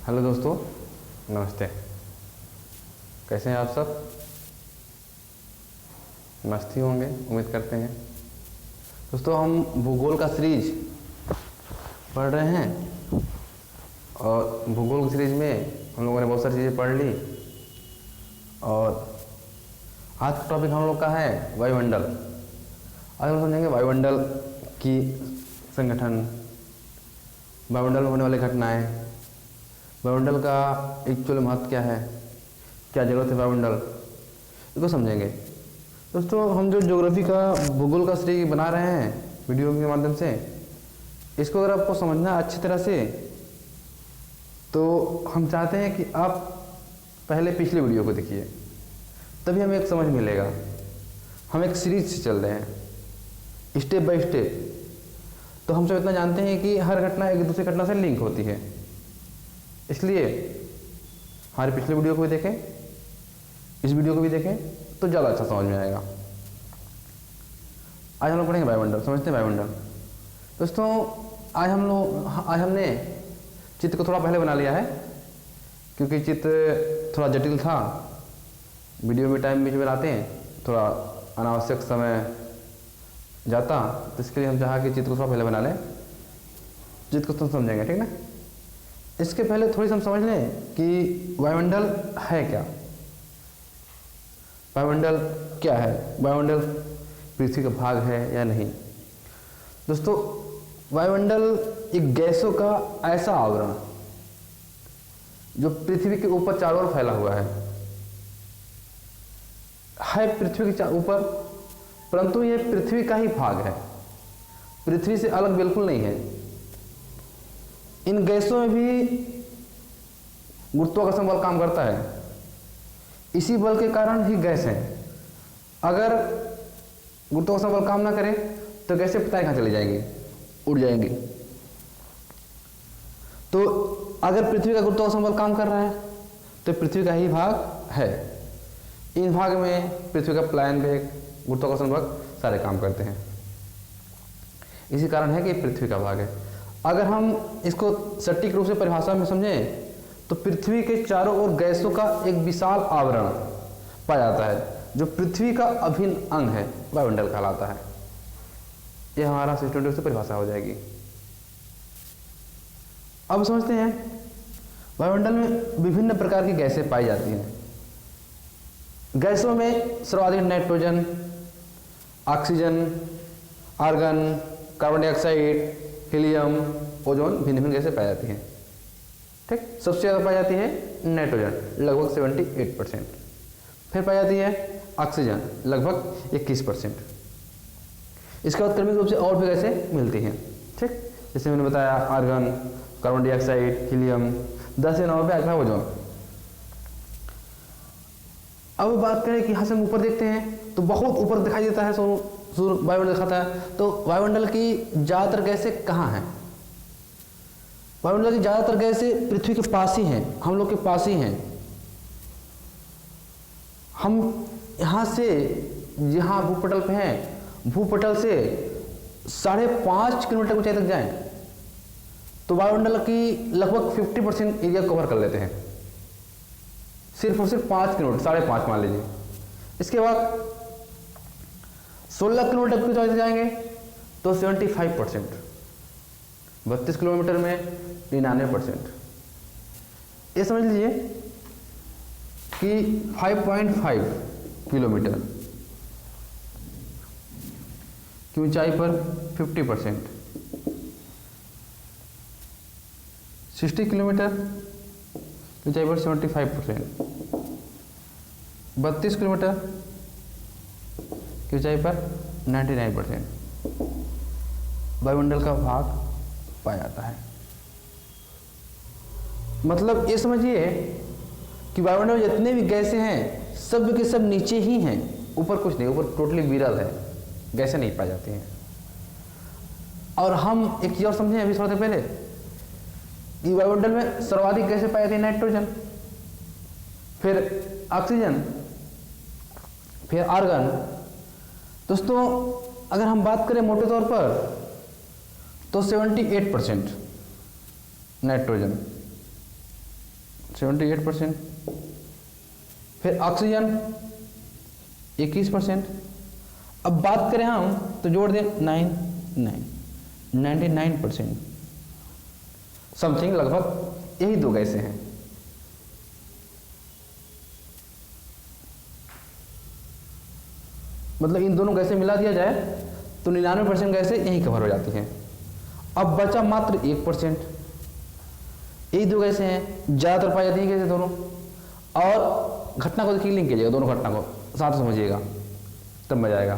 Hello दोस्तों, नमस्ते। कैसे हैं आप सब? मस्त ही होंगे, उम्मीद करते हैं। दोस्तों, हम भूगोल का सीरीज पढ़ रहे हैं और भूगोल की सीरीज में हम लोगों ने बहुत सारी चीज़ें पढ़ ली। और आज का टॉपिक हम लोग का है वायुमंडल। आज हम समझेंगे वायुमंडल की संगठन, वायुमंडल में होने वाली घटनाएं, वायुमंडल का एक्चुअल महत्व क्या है, क्या जरूरत है वायुमंडल, इसको समझेंगे। दोस्तों, हम जो ज्योग्राफी का भूगोल का सीरीज बना रहे हैं वीडियो के माध्यम से, इसको अगर आपको समझना है अच्छी तरह से तो हम चाहते हैं कि आप पहले पिछले वीडियो को देखिए, तभी हमें एक समझ मिलेगा। हम एक सीरीज से चल रहे हैं स्टेप बाय स्टेप। तो हम सब इतना जानते हैं कि हर घटना एक दूसरी घटना से लिंक होती है, इसलिए हमारे पिछले वीडियो को भी देखें, इस वीडियो को भी देखें तो ज़्यादा अच्छा समझ में आएगा। आज हम लोग पढ़ेंगे वायुमंडल, समझते हैं वायुमंडल। दोस्तों, आज हमने चित्र को थोड़ा पहले बना लिया है, क्योंकि चित्र थोड़ा जटिल था। वीडियो में टाइम बीच में लाते हैं, थोड़ा अनावश्यक समय जाता, तो इसके लिए हम चाहा कि चित्र को थोड़ा पहले बना लें, चित्र को तो समझेंगे, ठीक ना। इसके पहले थोड़ी सी हम समझ लें कि वायुमंडल है क्या। वायुमंडल क्या है? वायुमंडल पृथ्वी का भाग है या नहीं? दोस्तों, वायुमंडल एक गैसों का ऐसा आवरण जो पृथ्वी के ऊपर चारों ओर फैला हुआ है पृथ्वी के ऊपर, परंतु यह पृथ्वी का ही भाग है, पृथ्वी से अलग बिल्कुल नहीं है। इन गैसों में भी गुरुत्वाकर्षण बल काम करता है, इसी बल के कारण ही गैस है। अगर गुरुत्वाकर्षण बल काम ना करे तो गैसें पता नहीं कहाँ चली जाएंगी, उड़ जाएंगी। तो अगर पृथ्वी का गुरुत्वाकर्षण बल काम कर रहा है तो पृथ्वी का ही भाग है। इन भाग में पृथ्वी का प्लायन वेग, गुरुत्वाकर्षण बल सारे काम करते हैं, इसी कारण है कि पृथ्वी का भाग है। अगर हम इसको सटीक रूप से परिभाषा में समझें तो पृथ्वी के चारों ओर गैसों का एक विशाल आवरण पाया जाता है, जो पृथ्वी का अभिन्न अंग है, वायुमंडल कहलाता है। यह हमारा सिस्टम से परिभाषा हो जाएगी। अब समझते हैं वायुमंडल में विभिन्न प्रकार की गैसें पाई जाती हैं। गैसों में सर्वाधिक nitrogen, oxygen, argon, carbon dioxide, helium, ozone, भिन्न भिन्न गैसें पाई जाती हैं। ठीक, सबसे ज़्यादा पाई जाती है नाइट्रोजन, लगभग 78%। फिर पाई जाती है ऑक्सीजन, लगभग 21%। इसके बाद क्रमिक रूप से और भी गैसें मिलती हैं। ठीक, जैसे मैंने बताया आर्गन, कार्बन डाइऑक्साइड, हीलियम, 10 से 9 पे आता है ओजोन। अब बात करें कि यहाँ से हम ऊपर देखते हैं तो बहुत ऊपर दिखाई देता है, सूर्य वायुमंडल दिखाता है। तो वायुमंडल की ज़्यादातर गैसें कहाँ हैं? वायुमंडल की ज़्यादातर गैसें पृथ्वी के पास ही हैं, हम लोग के पास ही हैं। हम यहाँ से जहाँ भूपटल पे हैं, भूपटल से 5.5 किलोमीटर ऊंचाई तक जाएं तो वायुमंडल की लगभग 50% एरिया कवर कर लेते हैं, सिर्फ और सिर्फ 5 किलोमीटर, 5.5 मान लीजिए। इसके बाद 16 किलोमीटर की ऊंचाई जाएंगे तो 75%, 32 किलोमीटर में 99%। ये समझ लीजिए कि 5.5 किलोमीटर की ऊंचाई पर 50%, 60 किलोमीटर की ऊंचाई पर 75%, 32 किलोमीटर की ऊंचाई पर 99% वायुमंडल का भाग पाया जाता है। मतलब ये समझिए कि वायुमंडल में जितने भी गैसें हैं सब के सब नीचे ही हैं, ऊपर कुछ नहीं, ऊपर टोटली विरल है, गैसें नहीं पाई जाती हैं। और हम एक चीज और समझें अभी थोड़ी देर पहले कि वायुमंडल में सर्वाधिक गैसें पाई जाती है नाइट्रोजन, फिर ऑक्सीजन, फिर आर्गन। दोस्तों, अगर हम बात करें मोटे तौर पर तो 78% नाइट्रोजन, 78%। फिर ऑक्सीजन 21%। अब बात करें हम तो जोड़ दें 99% समथिंग, लगभग यही दो गैसें हैं। मतलब इन दोनों गैसें मिला दिया जाए तो 99% गैसें यहीं कवर हो जाती हैं। अब बचा मात्र 1%। यही दो गैसें हैं, ज़्यादातर पाई जाती हैं गैसें दोनों। और घटना को देखिए, लिंक कीजिएगा दोनों घटना को, साथ समझिएगा तब मजा आएगा।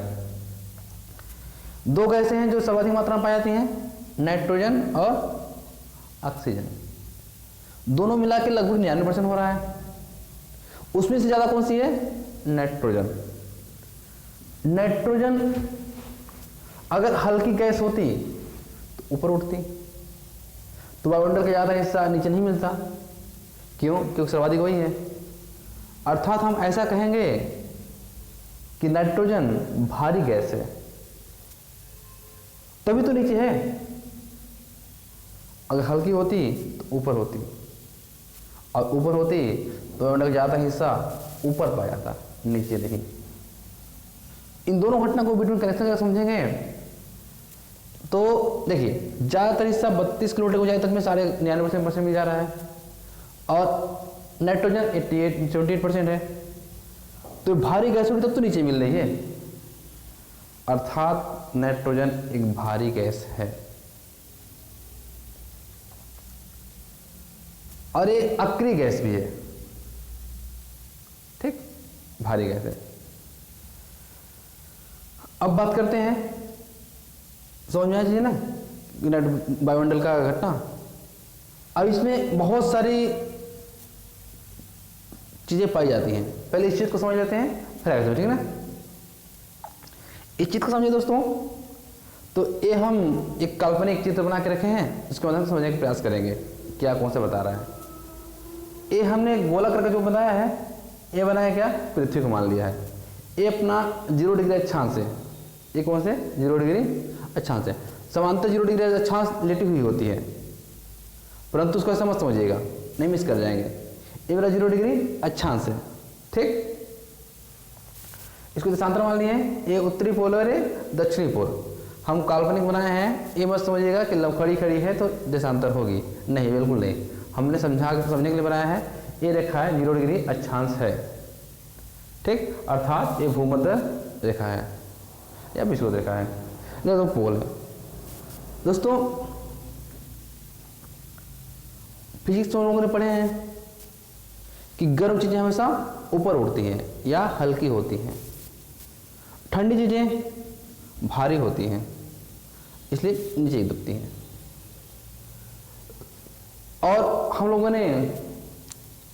दो गैसें हैं जो सर्वाधिक मात्रा में पाई जाती हैं, नाइट्रोजन और ऑक्सीजन। दोनों मिला के लगभग 99% हो रहा है। उसमें से ज़्यादा कौन सी है? नाइट्रोजन। नाइट्रोजन अगर हल्की गैस होती तो ऊपर उठती, तो वायुमंडल का ज़्यादा हिस्सा नीचे नहीं मिलता। क्यों? क्योंकि सर्वाधिक वही है। अर्थात हम ऐसा कहेंगे कि नाइट्रोजन भारी गैस है, तभी तो नीचे है। अगर हल्की होती तो ऊपर होती, और ऊपर होती तो वायुमंडल का ज़्यादा हिस्सा ऊपर पाया जाता, नीचे नहीं। इन दोनों घटना को बिटवीन कनेक्शन अगर समझेंगे तो देखिए, ज़्यादातर हिस्सा 32 किलोमीटर ऊंचाई तक में सारे 99% मिल जा रहा है, और नाइट्रोजन 78% है। तो भारी गैस होगी तब तो नीचे मिल रही है, अर्थात नाइट्रोजन एक भारी गैस है। और ये अक्रिय गैस भी है, ठीक, भारी गैस है। अब बात करते हैं, समझ में आ जाइए ना वायुमंडल का घटना। अब इसमें बहुत सारी चीजें पाई जाती हैं। पहले इस चीज को समझ लेते हैं, फिर आगे, ठीक है ना। इस चीज को समझिए दोस्तों, तो ये हम एक काल्पनिक चित्र बना के रखे हैं, उसके मदद से समझने का प्रयास करेंगे क्या कौन से बता रहा है। ये हमने गोला करके जो बताया है, ये बनाया क्या? पृथ्वी को मान लिया है। ये अपना 0 डिग्री अक्षांश है। ये कौन से? 0 डिग्री अक्षांश है। समांतर 0 डिग्री अक्षांश लेटी हुई होती है, परंतु उसको ऐसा मत समझिएगा, नहीं मिस कर जाएंगे। ये मेरा 0 डिग्री अक्षांश है, ठीक। इसको देशांतर मान लिए हैं, ये उत्तरी पोल और ये दक्षिणी पोल। हम काल्पनिक बनाए हैं, ये मत समझिएगा कि लवखड़ी खड़ी है तो देशांतर होगी, नहीं, बिल्कुल नहीं। हमने समझने के लिए बनाया है। ये रेखा है 0 डिग्री अक्षांश है, ठीक, अर्थात ये भूमध्य रेखा है या विषुवत रेखा है, नहीं तो पोल है। दोस्तों फिजिक्स में लोगों ने पढ़े हैं कि गर्म चीजें हमेशा ऊपर उड़ती हैं या हल्की होती हैं, ठंडी चीजें भारी होती हैं, इसलिए नीचे दबती हैं। और हम लोगों ने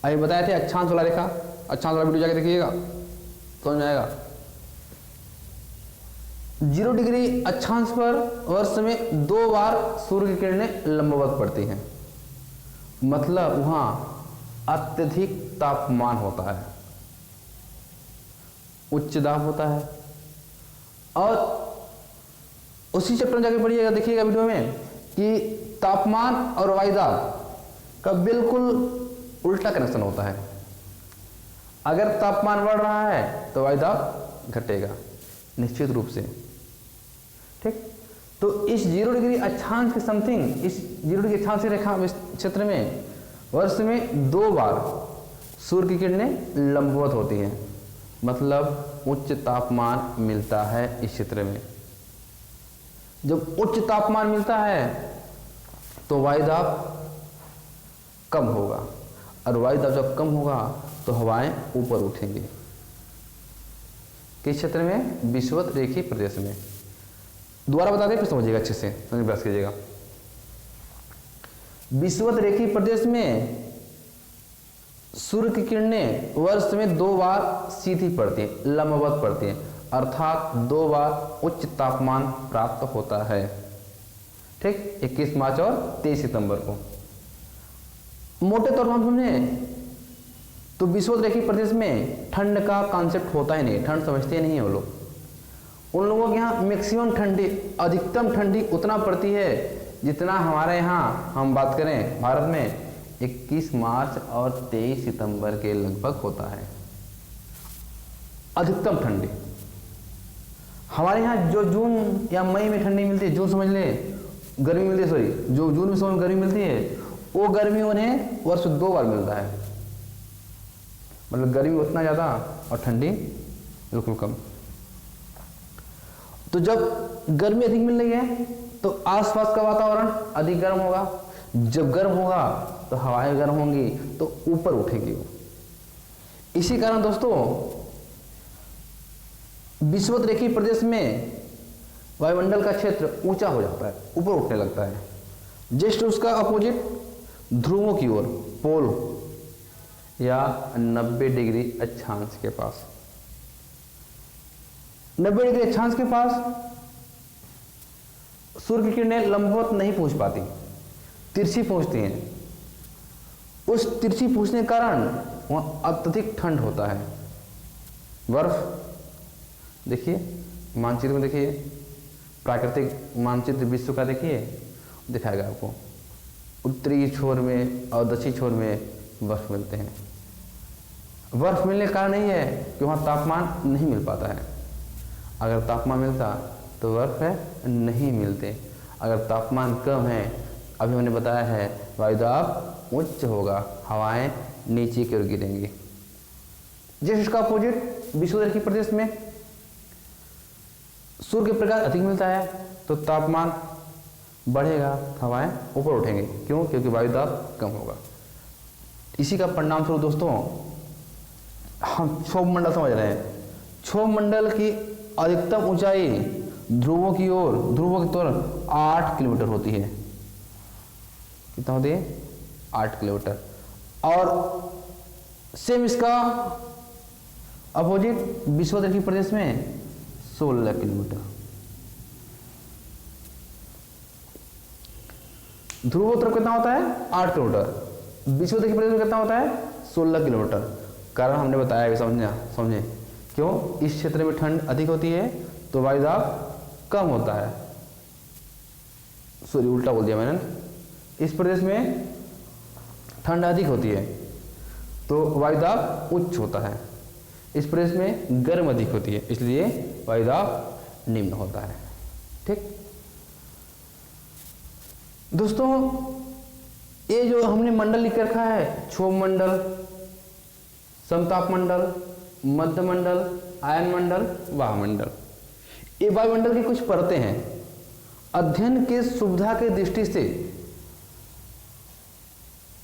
अभी बताया थे अक्षांश वाला रेखा, अक्षांश वाला वीडियो जाके देखिएगा, समझ में आएगा। 0 डिग्री अक्षांश पर वर्ष में 2 बार सूर्य की किरणें लंबवत पड़ती हैं, मतलब वहां अत्यधिक तापमान होता है, उच्च दाब होता है। और उसी चैप्टर में जाके पढ़िएगा, देखिएगा वीडियो में कि तापमान और वायुदाब का बिल्कुल उल्टा कनेक्शन होता है। अगर तापमान बढ़ रहा है तो वायुदाब घटेगा निश्चित रूप से, ठीक। तो इस 0 डिग्री अक्षांश के समथिंग, इस 0 डिग्री अक्षांश रेखा क्षेत्र में वर्ष में 2 बार सूर्य की किरणें लंबवत होती हैं, मतलब उच्च तापमान मिलता है इस क्षेत्र में। जब उच्च तापमान मिलता है तो वायुदाब कम होगा, और वायुदाब जब कम होगा तो हवाएं ऊपर उठेंगी। किस क्षेत्र में? विषुवत रेखीय प्रदेश में। दोबारा बता दें, फिर समझिएगा अच्छे से, समझने प्रयास कीजिएगा। विषुवत रेखीय प्रदेश में सूर्य की किरणें वर्ष में 2 बार सीधी पड़ती हैं, लंबवत पड़ती हैं, अर्थात 2 बार उच्च तापमान प्राप्त होता है, ठीक। 21 मार्च और 23 सितंबर को। मोटे तौर पर हम समझें तो विषुवत रेखीय प्रदेश में ठंड का कॉन्सेप्ट होता ही नहीं, ठंड समझते नहीं है वो लोग। उन लोगों के यहाँ मैक्सिमम ठंडी, अधिकतम ठंडी उतना पड़ती है जितना हमारे यहाँ, हम बात करें भारत में 21 मार्च और 23 सितंबर के लगभग होता है अधिकतम ठंडी। हमारे यहाँ जो जून या मई में ठंडी मिलती है, जून समझ ले गर्मी मिलती है, सॉरी जो जून में समझ गर्मी मिलती है, वो गर्मी उन्हें वर्ष 2 बार मिलता है। मतलब गर्मी उतना ज़्यादा और ठंडी बिल्कुल कम। तो जब गर्मी अधिक मिल रही है तो आसपास का वातावरण अधिक गर्म होगा। जब गर्म होगा तो हवाएं गर्म होंगी तो ऊपर उठेगी वो। इसी कारण दोस्तों विषुवत रेखीय प्रदेश में वायुमंडल का क्षेत्र ऊंचा हो जाता है, ऊपर उठने लगता है। जस्ट उसका अपोजिट ध्रुवों की ओर, पोल या 90 डिग्री अक्षांश के पास, 90 डिग्री अक्षांश के पास सूर्य की किरणें लंबवत नहीं पहुंच पाती, तिरछी पहुंचती हैं। उस तिरछी पहुंचने के कारण वहां अत्यधिक ठंड होता है। बर्फ देखिए मानचित्र में, देखिए प्राकृतिक मानचित्र विश्व का देखिए, दिखाएगा आपको उत्तरी छोर में और दक्षिणी छोर में बर्फ मिलते हैं। बर्फ मिलने का कारण यही है कि वहाँ तापमान नहीं मिल पाता है। अगर तापमान मिलता तो बर्फ है नहीं मिलते। अगर तापमान कम है, अभी हमने बताया है वायुदाब उच्च होगा, हवाएं नीचे की ओर गिरेंगी। जैसे इसका अपोजिट विषुवत रेखीय प्रदेश में सूर्य के प्रकाश अधिक मिलता है तो तापमान बढ़ेगा, हवाएं ऊपर उठेंगे। क्यों? क्योंकि वायुदाब कम होगा। इसी का परिणाम स्वरूप दोस्तों हम क्षोभ मंडल समझ रहे हैं। क्षोभ मंडल की अधिकतम ऊंचाई ध्रुवों की ओर, ध्रुवों की तौर 8 किलोमीटर होती है। कितना होती है? 8 किलोमीटर। और सेम इसका अपोजिट विषुवत रेखीय प्रदेश में 16 किलोमीटर। ध्रुवों तरफ कितना होता है? 8 किलोमीटर। विषुवत रेखीय प्रदेश में कितना होता है? 16 किलोमीटर। कारण हमने बताया है, समझे क्यों? इस क्षेत्र में ठंड अधिक होती है तो वायुदाब कम होता है। सॉरी उल्टा बोल दिया मैंने। इस प्रदेश में ठंड अधिक होती है तो वायुदाब उच्च होता है। इस प्रदेश में गर्म अधिक होती है, इसलिए वायुदाब निम्न होता है। ठीक दोस्तों, ये जो हमने मंडल लिख रखा है, क्षोभ मंडल, समताप मंडल, मध्य मंडल, आयन मंडल, वायुमंडल, ये वायुमंडल की कुछ परतें हैं। अध्ययन के सुविधा के दृष्टि से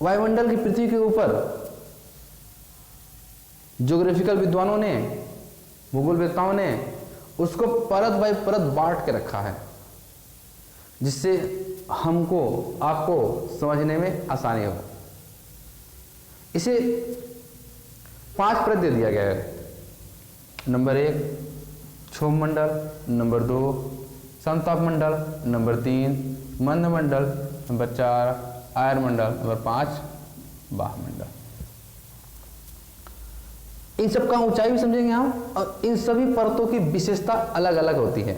वायुमंडल की पृथ्वी के ऊपर ज्योग्राफिकल विद्वानों ने, भूगोल वेत्ताओं ने उसको परत बाय परत बांट के रखा है, जिससे हमको, आपको समझने में आसानी हो। इसे 5 परत दे दिया गया है। नंबर 1 क्षोभ मंडल, नंबर 2 समताप मंडल, नंबर 3 मंद मंडल, नंबर 4 आयन मंडल, नंबर 5 वायुमंडल। इन सब का ऊंचाई भी समझेंगे हम, और इन सभी परतों की विशेषता अलग अलग होती है।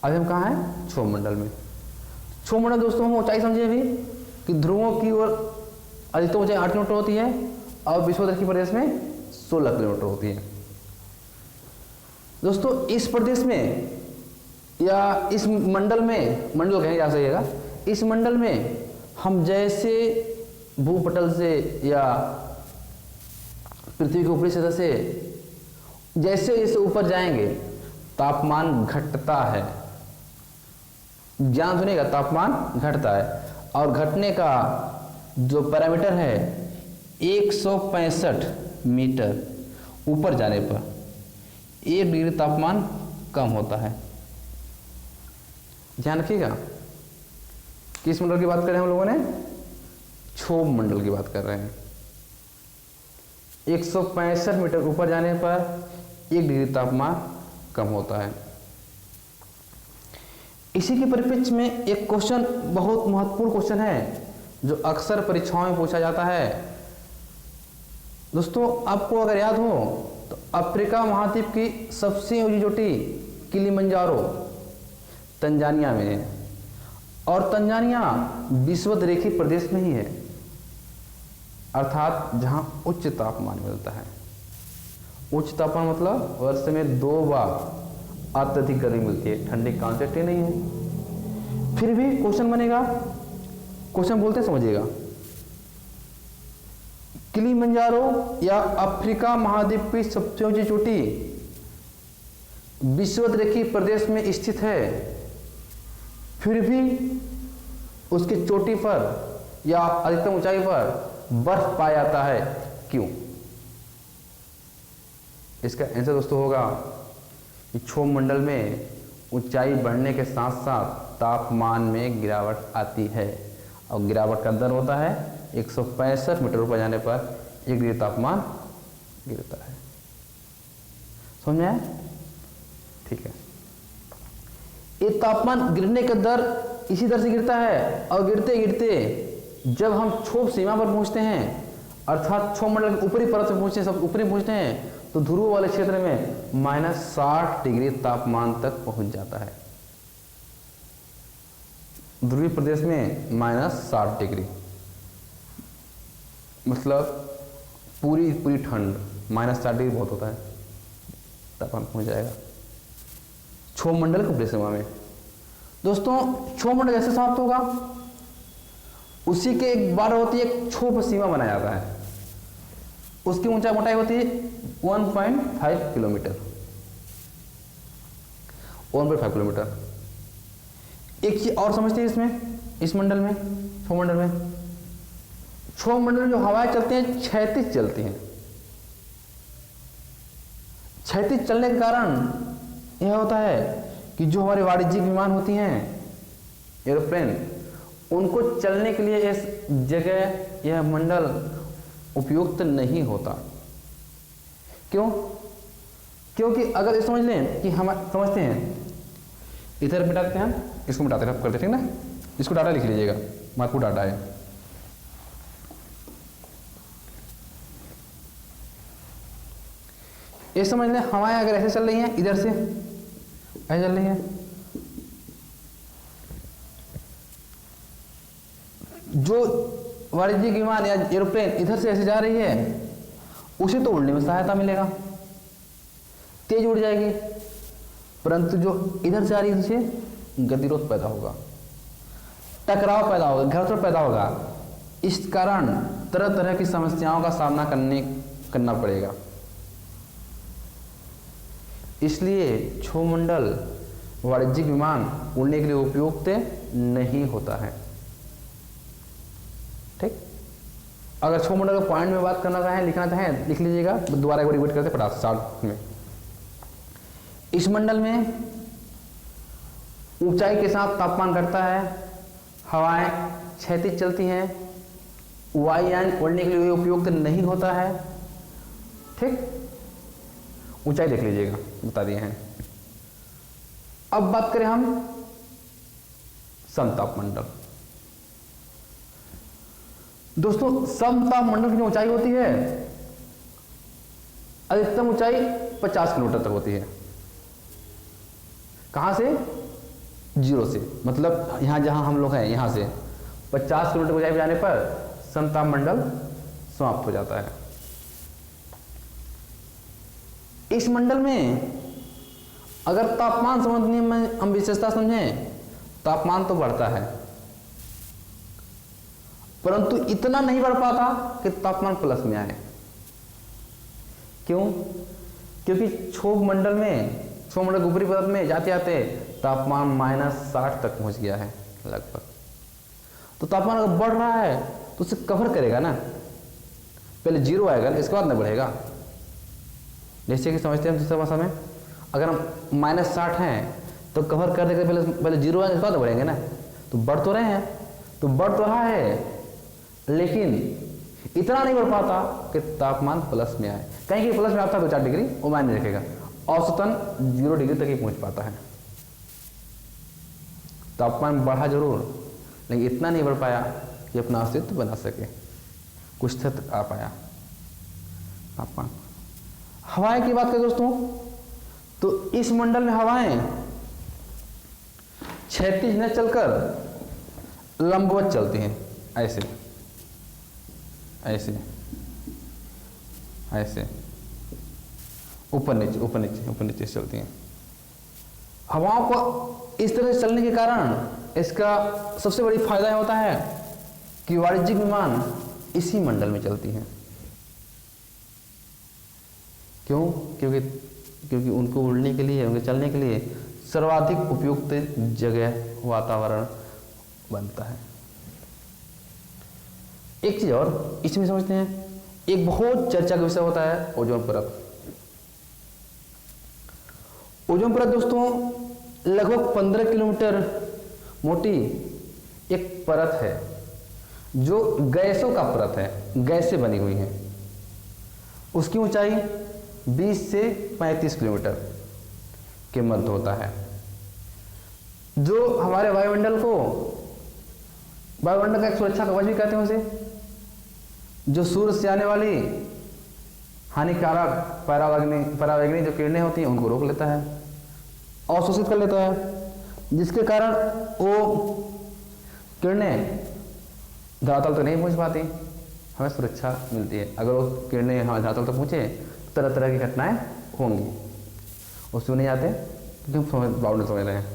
अभी हम कहाँ हैं? क्षोभ मंडल में। क्षोभ मंडल दोस्तों हम ऊंचाई समझे अभी कि ध्रुवों की ओर अधिकतम ऊंचाई 8 किलोमीटर होती है और विषुवत रेखीय प्रदेश में 16 किलोमीटर होती है। दोस्तों इस प्रदेश में या इस मंडल में, मंडल कहें जा सकेगा, इस मंडल में हम जैसे भूपटल से या पृथ्वी के ऊपरी सतह से जैसे जैसे ऊपर जाएंगे तापमान घटता है। ध्यान सुनिएगा, तापमान घटता है और घटने का जो पैरामीटर है 165 मीटर ऊपर जाने पर 1 डिग्री तापमान कम होता है। ध्यान रखिएगा, किस मंडल की बात कर रहे हैं हम लोगों ने? क्षोभ मंडल की बात कर रहे हैं। 165 मीटर ऊपर जाने पर 1 डिग्री तापमान कम होता है। इसी के परिप्रेक्ष्य में एक क्वेश्चन, बहुत महत्वपूर्ण क्वेश्चन है, जो अक्सर परीक्षाओं में पूछा जाता है। दोस्तों आपको अगर याद हो तो अफ्रीका महाद्वीप की सबसे ऊंची चोटी किलिमंजारो तंजानिया में है, और तंजानिया विषुवत रेखीय प्रदेश में ही है। अर्थात जहां उच्च तापमान मिलता है। उच्च तापमान मतलब वर्ष में 2 बार अत्यधिक गर्मी मिलती है, ठंडी का कॉन्सेप्ट ही नहीं है। फिर भी क्वेश्चन बनेगा, क्वेश्चन बोलते समझिएगा, किलिमंजारो या अफ्रीका महाद्वीप की सबसे ऊंची चोटी विषुवत-रेखीय प्रदेश में स्थित है, फिर भी उसकी चोटी पर या अधिकतम ऊंचाई पर बर्फ पाया जाता है, क्यों? इसका आंसर दोस्तों होगा कि क्षोभ मंडल में ऊंचाई बढ़ने के साथ साथ तापमान में गिरावट आती है, और गिरावट का दर होता है 165 मीटर ऊपर जाने पर 1 डिग्री तापमान गिरता है। समझ में आया? ठीक है। ये तापमान गिरने का दर इसी दर से गिरता है, और गिरते गिरते जब हम क्षोभ सीमा पर पहुंचते हैं, अर्थात क्षोभ मंडल के ऊपरी परत में पहुंचते हैं, सब ऊपरी पहुंचते हैं, तो ध्रुव वाले क्षेत्र में -60 डिग्री तापमान तक पहुंच जाता है। ध्रुवीय प्रदेश में -60 डिग्री मतलब पूरी ठंड, -60 डिग्री बहुत होता है, तापमान पहुंच जाएगा क्षोभ मंडल के ऊपरी सीमा में। दोस्तों क्षोभ मंडल कैसे समाप्त होगा? उसी के एक बार होती है क्षोभ सीमा बनाया जाता है, उसकी ऊंचाई मोटाई होती है 1.5 किलोमीटर। 1.5 किलोमीटर। एक चीज और समझते हैं इसमें, इस मंडल में, क्षोभ मंडल में, क्षोभ मंडल में जो हवाएं चलती हैं क्षैतिज चलती हैं। क्षैतिज चलने के कारण यह होता है कि जो हमारे वाणिज्यिक विमान होती हैं, एरोप्लेन, उनको चलने के लिए इस जगह यह मंडल उपयुक्त नहीं होता। क्यों? क्योंकि अगर ये समझ लें कि हम समझते हैं, इधर मिटाते हैं, इसको मिटाते हैं, करते ठीक ना, इसको डाटा लिख लीजिएगा, महत्वपूर्ण डाटा है। ये समझ लें हवाएं अगर ऐसे चल रही हैं, इधर से ऐसे चल रही हैं, जो वाणिज्यिक विमान या एरोप्लेन इधर से ऐसे जा रही है, उसे तो उड़ने में सहायता मिलेगा, तेज उड़ जाएगी, परंतु जो इधर से आ रही है उसे गतिरोध पैदा होगा, टकराव पैदा होगा, घर्षण पैदा होगा। इस कारण तरह तरह की समस्याओं का सामना करना पड़ेगा। इसलिए क्षोभ मंडल वाणिज्यिक विमान उड़ने के लिए उपयुक्त नहीं होता है। ठीक, अगर क्षोभ मंडल के पॉइंट में बात करना चाहें, लिखना चाहें, लिख लीजिएगा, दोबारा एक बार रिपीट करते फटाफट 60 में। इस मंडल में ऊंचाई के साथ तापमान घटता है, हवाएं क्षैतिज चलती हैं, वायुयान उड़ने के लिए उपयुक्त नहीं होता है। ठीक, ऊंचाई देख लीजिएगा, बता दिए हैं। अब बात करें हम समताप मंडल। दोस्तों समताप मंडल की जो ऊंचाई होती है, अधिकतम ऊंचाई 50 किलोमीटर तक होती है। कहां से? 0 से, मतलब यहां जहां हम लोग हैं, यहां से 50 किलोमीटर ऊंचाई पर जाने पर समताप मंडल समाप्त हो जाता है। इस मंडल में अगर तापमान संबंधी में हम विशेषता समझें, तापमान तो बढ़ता है, परंतु इतना नहीं बढ़ पाता कि तापमान प्लस में आए। क्यों? क्योंकि क्षोभ मंडल के ऊपरी परत में जाते जाते तापमान -60 तक पहुंच गया है लगभग। तो तापमान अगर बढ़ रहा है तो उसे कवर करेगा ना, पहले 0 आएगा, इसके बाद ना बढ़ेगा। जैसे कि समझते हैं दूसरी भाषा में, अगर हम -60 हैं तो कवर कर देंगे, पहले 0 आएगा, इसके बाद बढ़ेंगे ना। तो बढ़ तो रहे हैं, तो बढ़ तो रहा है, लेकिन इतना नहीं बढ़ पाता कि तापमान प्लस में आए। कहीं कि प्लस में आता है 2-4 डिग्री, वो मायने रखेगा, औसतन 0 डिग्री तक ही पहुंच पाता है। तापमान बढ़ा जरूर, लेकिन इतना नहीं बढ़ पाया कि अपना अस्तित्व बना सके, कुछ तक आ पाया तापमान। हवाएं की बात करें दोस्तों, तो इस मंडल में हवाएं क्षैतिज न चलकर लंबवत चलती हैं, ऐसे ऐसे ऐसे ऊपर नीचे ऊपर नीचे ऊपर नीचे चलती हैं। हवाओं को इस तरह से चलने के कारण इसका सबसे बड़ी फायदा होता है कि वाणिज्यिक विमान इसी मंडल में चलती हैं। क्यों? क्योंकि उनको उड़ने के लिए, उनके चलने के लिए सर्वाधिक उपयुक्त जगह, वातावरण बनता है। एक चीज और इसमें समझते हैं, एक बहुत चर्चा का विषय होता है ओजोन परत। ओजोन परत दोस्तों लगभग 15 किलोमीटर मोटी एक परत है जो गैसों का परत है, गैस से बनी हुई है। उसकी ऊंचाई 20 से 35 किलोमीटर के मध्य होता है, जो हमारे वायुमंडल का एक सुरक्षा कवच भी कहते हैं उसे, जो सूर्य से आने वाली हानिकारक परावैंगनी जो किरणें होती हैं उनको रोक लेता है, अवशोषित कर लेता है, जिसके कारण वो किरणें धरातल तक नहीं पहुंच पाती, हमें सुरक्षा मिलती है। अगर वो किरणें हमारे धरातल तक पहुंचे तो तरह तरह की घटनाएं होंगी। उसमें नहीं आते क्योंकि हम बाउंड समझ रहे हैं।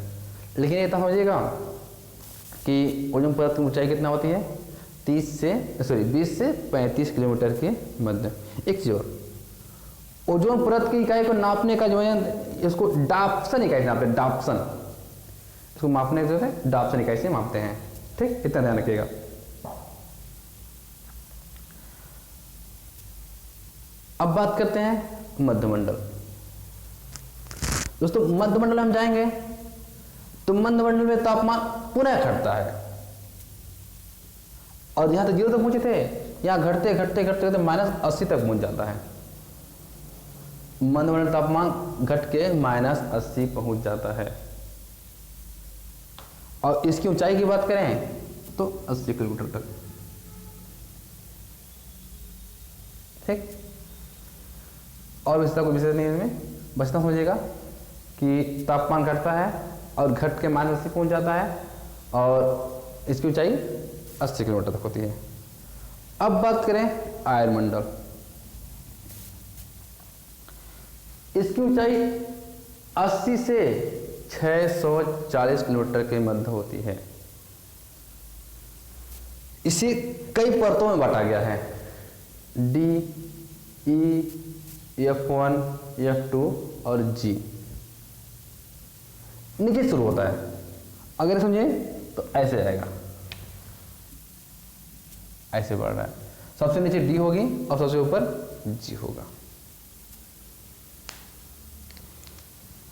लेकिन ये तो समझिएगा कि ओजोन परत की ऊंचाई कितना होती है, 20 से 35 किलोमीटर के मध्य। एक चीज और, ओजोन परत की इकाई को नापने का जो है इसको डाप्सन इकाई से नापते हैं। डाप्सन इसको मापने जो है डाप्सन इकाई से मापते हैं। ठीक, इतना ध्यान रखिएगा। अब बात करते हैं मध्यमंडल। दोस्तों मध्यमंडल में हम जाएंगे तो मध्यमंडल में तापमान पुनः घटता है और यहां तक 0 तक पहुंचे थे, यहां घटते घटते घटते घटते -80 तक पहुंच जाता है। मध्यमंडल तापमान घट के -80 पहुंच जाता है। और इसकी ऊंचाई की बात करें तो 80 किलोमीटर तक। ठीक, और विस्तार को विशेष नहीं इसमें बचना समझिएगा कि तापमान घटता है और घट के -80 पहुंच जाता है और इसकी ऊंचाई 80 किलोमीटर तक होती है। अब बात करें आयनमंडल। इसकी ऊंचाई 80 से 640 किलोमीटर के मध्य होती है। इसे कई परतों में बांटा गया है, D, E, F1, F2 और G। नीचे शुरू होता है, अगर समझे तो ऐसे आएगा, ऐसे बढ़ रहा है। सबसे नीचे D होगी और सबसे ऊपर G होगा।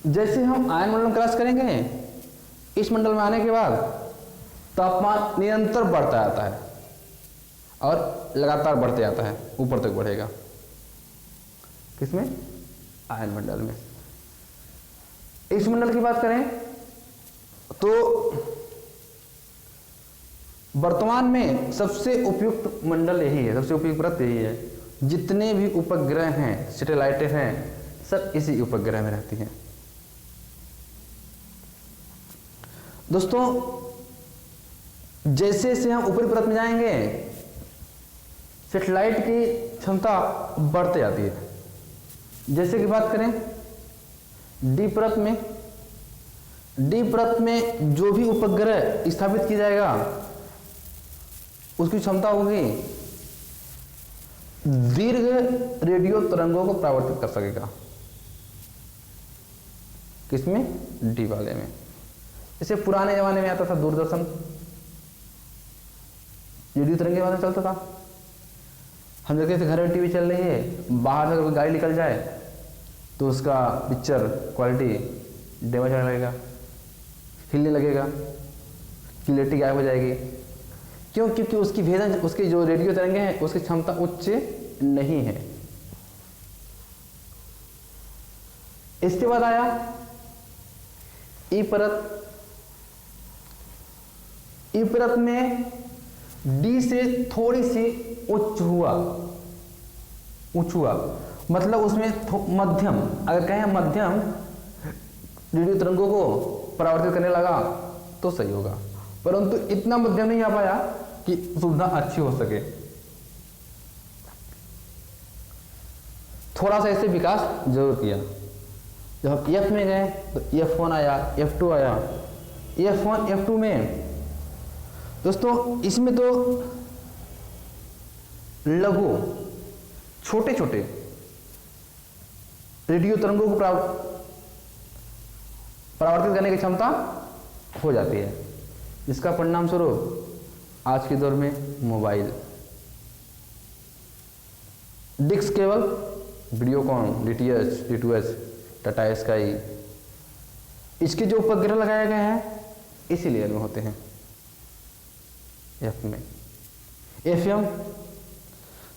जैसे हम आयन मंडल क्रॉस करेंगे, इस मंडल में आने के बाद तापमान निरंतर बढ़ता जाता है और लगातार बढ़ते जाता है, ऊपर तक बढ़ेगा। किसमें? आयन मंडल में। इस मंडल की बात करें तो वर्तमान में सबसे उपयुक्त मंडल यही है, सबसे उपयुक्त परत यही है। जितने भी उपग्रह हैं, सैटेलाइटें हैं, सब इसी उपग्रह में रहती हैं। दोस्तों जैसे जैसे हम ऊपरी परत में जाएंगे, सैटेलाइट की क्षमता बढ़ती जाती है। जैसे कि बात करें डी परत में जो भी उपग्रह स्थापित किया जाएगा उसकी क्षमता होगी दीर्घ रेडियो तरंगों को परावर्तित कर सकेगा। किसमें? डी वाले में। जैसे पुराने जमाने में आता था दूरदर्शन, रेडियो तरंगे के माध्यम चलता था। हम देखते थे घर में टीवी चल रही है, बाहर से अगर कोई गाड़ी निकल जाए तो उसका पिक्चर क्वालिटी डैमेज होने लगेगा, हिलने लगेगा, क्लियरिटी गायब हो जाएगी। क्यों? क्योंकि उसकी भेदन, उसकी जो रेडियो तरंगे हैं उसकी क्षमता उच्च नहीं है। इसके बाद आया ई परत। ई परत में डी से थोड़ी सी उच्च हुआ, मतलब उसमें मध्यम, अगर कहें मध्यम रेडियो तरंगों को परावर्तित करने लगा तो सही होगा, परंतु इतना मध्यम नहीं आ पाया कि सुविधा अच्छी हो सके। थोड़ा सा इससे विकास जरूर किया। जब हम F में गए तो F1 आया, F2 आया। F1 F2 में दोस्तों इसमें तो लघु छोटे छोटे रेडियो तरंगों को परावर्तित करने की क्षमता हो जाती है, जिसका परिणाम स्वरूप आज के दौर में mobile, disc cable, Videocon, DTH, D2H, Tata Sky, इसके जो उपग्रह लगाए गए हैं इसी लेयर में होते हैं। एफ में FM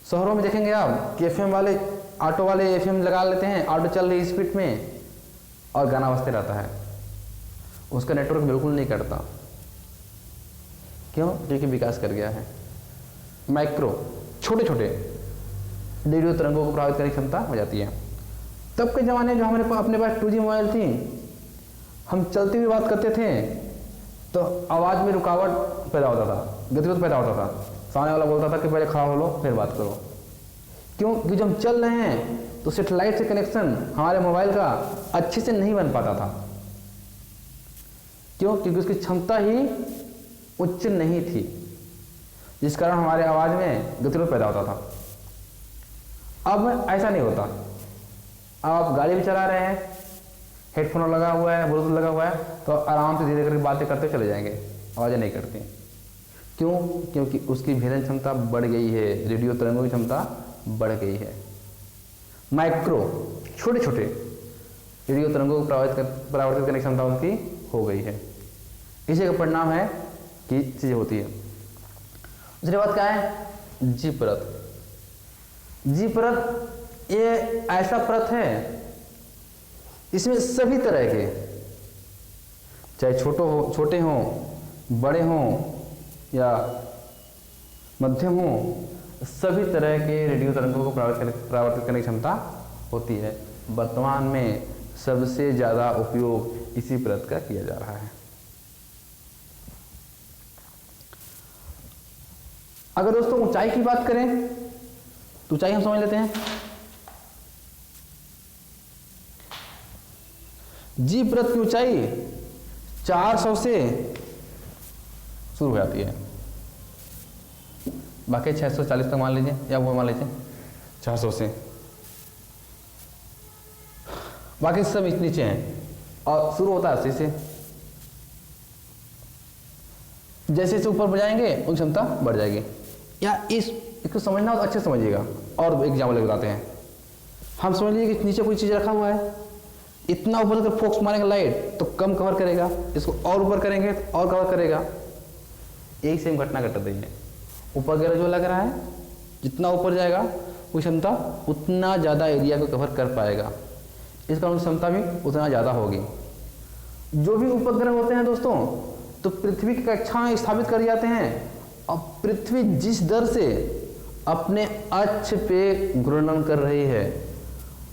शहरों में देखेंगे आप कि FM वाले, ऑटो वाले FM लगा लेते हैं, ऑटो चल रही स्पीड में और गाना बजते रहता है, उसका नेटवर्क बिल्कुल नहीं करता। क्यों? क्योंकि विकास कर गया है। माइक्रो छोटे छोटे रेडियो तरंगों को प्रभावित करने की क्षमता हो जाती है। तब के ज़माने जो हमारे अपने पास 2G मोबाइल थी, हम चलती हुई बात करते थे तो आवाज़ में रुकावट पैदा होता था, गतिरोध पैदा होता था। सामने वाला बोलता था कि पहले खड़ा हो लो फिर बात करो। क्यों? क्योंकि जब हम चल रहे हैं तो सेटेलाइट से कनेक्शन हमारे मोबाइल का अच्छे से नहीं बन पाता था। क्यों? क्योंकि उसकी क्षमता ही उच्च नहीं थी, जिस कारण हमारे आवाज़ में गतिरोध पैदा होता था। अब ऐसा नहीं होता। आप गाड़ी भी चला रहे हैं, हेडफोन लगा हुआ है, ब्लूटूथ लगा हुआ है, तो आराम से धीरे करके बातें करते चले जाएंगे, आवाज़ें नहीं करती। क्यों? क्योंकि उसकी भेदन क्षमता बढ़ गई है, रेडियो तरंगों की क्षमता बढ़ गई है। माइक्रो छोटे छोटे रेडियो तरंगों को परावर्तित करने की क्षमता उनकी हो गई है। इसी का परिणाम है कि चीज़ें होती है। दूसरी बात क्या है? जी परत। जी परत ये ऐसा परत है, इसमें सभी तरह के, चाहे छोटे हों, बड़े हों या मध्यम हों, सभी तरह के रेडियो तरंगों को परावर्तित करने की क्षमता होती है। वर्तमान में सबसे ज़्यादा उपयोग इसी परत का किया जा रहा है। अगर दोस्तों ऊंचाई की बात करें तो ऊंचाई हम समझ लेते हैं। जी परत की ऊंचाई 400 से शुरू हो जाती है, बाकी 640 तक मान लीजिए, या वो मान लीजिए 400 से, बाकी सब नीचे हैं, और शुरू होता है 80 से। जैसे जैसे ऊपर जाएंगे उनकी क्षमता बढ़ जाएगी। या इसको समझना हो तो अच्छे समझिएगा, और एग्जाम्पल बताते हैं। हम समझ लीजिए कि नीचे कोई चीज़ रखा हुआ है, इतना ऊपर अगर फोकस मारेंगे लाइट तो कम कवर करेगा, इसको और ऊपर करेंगे तो और कवर करेगा। एक सेम घटना घट रही है। उपग्रह जो लग रहा है, जितना ऊपर जाएगा वो क्षमता उतना ज़्यादा एरिया को कवर कर पाएगा, इस कारण क्षमता भी उतना ज़्यादा होगी। जो भी उपग्रह होते हैं दोस्तों, तो पृथ्वी की कक्षा में स्थापित कर जाते हैं, और पृथ्वी जिस दर से अपने अक्ष पे घूर्णन कर रही है,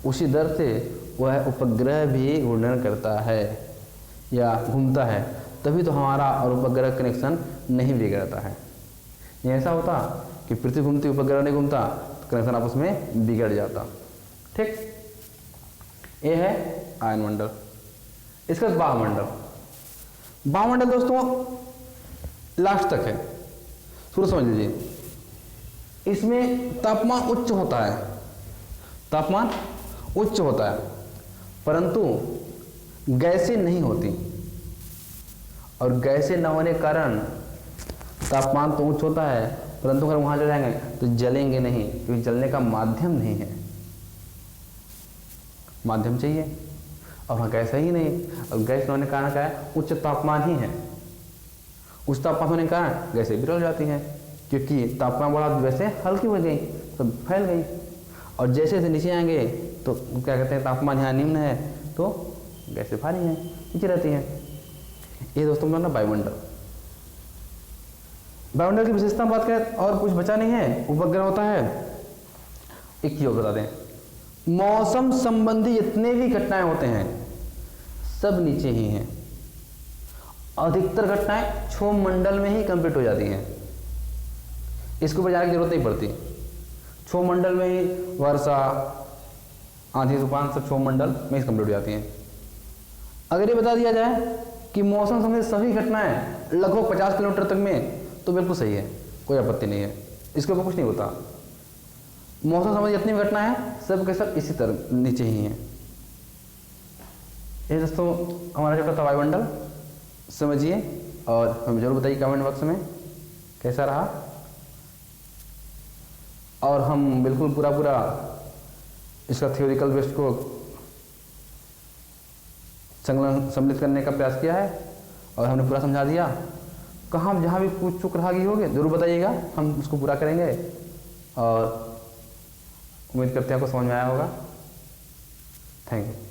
उसी दर से वह उपग्रह भी घूर्णन करता है या घूमता है। तभी तो हमारा और उपग्रह कनेक्शन नहीं बिगड़ता है। ये ऐसा होता कि पृथ्वी घूमती उपग्रह नहीं घूमता तो कनेक्शन आपस में बिगड़ जाता। ठीक, ये है आयनमंडल। इसका वायुमंडल। वायुमंडल दोस्तों लास्ट तक है, शुरू समझ लीजिए। इसमें तापमान उच्च होता है, तापमान उच्च होता है, परंतु गैसें नहीं होती, और गैसें न होने के कारण तापमान तो उच्च होता है, परंतु अगर वहां चले जाएंगे तो जलेंगे नहीं, क्योंकि जलने का माध्यम नहीं है। माध्यम चाहिए, और वहाँ गैस है ही नहीं, और गैस न होने के कारण क्या है? उच्च तापमान ही है। उच्च तापमान होने के कारण गैसें बिगड़ जाती हैं, क्योंकि तापमान बढ़ा तो वैसे हल्की हो गई तो फैल गई, और जैसे जैसे नीचे आएंगे तो क्या कहते हैं, तापमान यहाँ निम्न है तो गैसें भारी हैं, नीचे रहती हैं। ये दोस्तों ना वायुमंडल। वायुमंडल की विशेषता बात करें और कुछ बचा नहीं है। उपग्रह होता है, एक चीज बता दें, मौसम संबंधी जितने भी घटनाएं होते हैं सब नीचे ही हैं। अधिकतर घटनाएं क्षोभ मंडल में ही कंप्लीट हो जाती हैं, इसको ऊपर जाने की जरूरत नहीं पड़ती। क्षोभ मंडल में ही वर्षा, आंधी तूफान सब क्षोभमंडल में इस कंप्लीट हो जाती हैं। अगर ये बता दिया जाए कि मौसम संबंधित सभी घटनाएं लगभग 50 किलोमीटर तक में, तो बिल्कुल सही है, कोई आपत्ति नहीं है, इसके ऊपर कुछ नहीं होता। मौसम संबंधी जितनी भी घटनाएं हैं सब के सब इसी तरह नीचे ही हैं। ये दोस्तों हमारा चैप्टर था वायुमंडल, समझिए और हमें जरूर बताइए कमेंट बॉक्स में कैसा रहा। और हम बिल्कुल पूरा इसका थ्योरिकल बेस्ड को सम्मिलित करने का प्रयास किया है और हमने पूरा समझा दिया। कहाँ जहाँ भी कुछ चूक रह गई होगी जरूर बताइएगा, हम उसको पूरा करेंगे। और उम्मीद करते हैं आपको समझ में आया होगा। Thank you.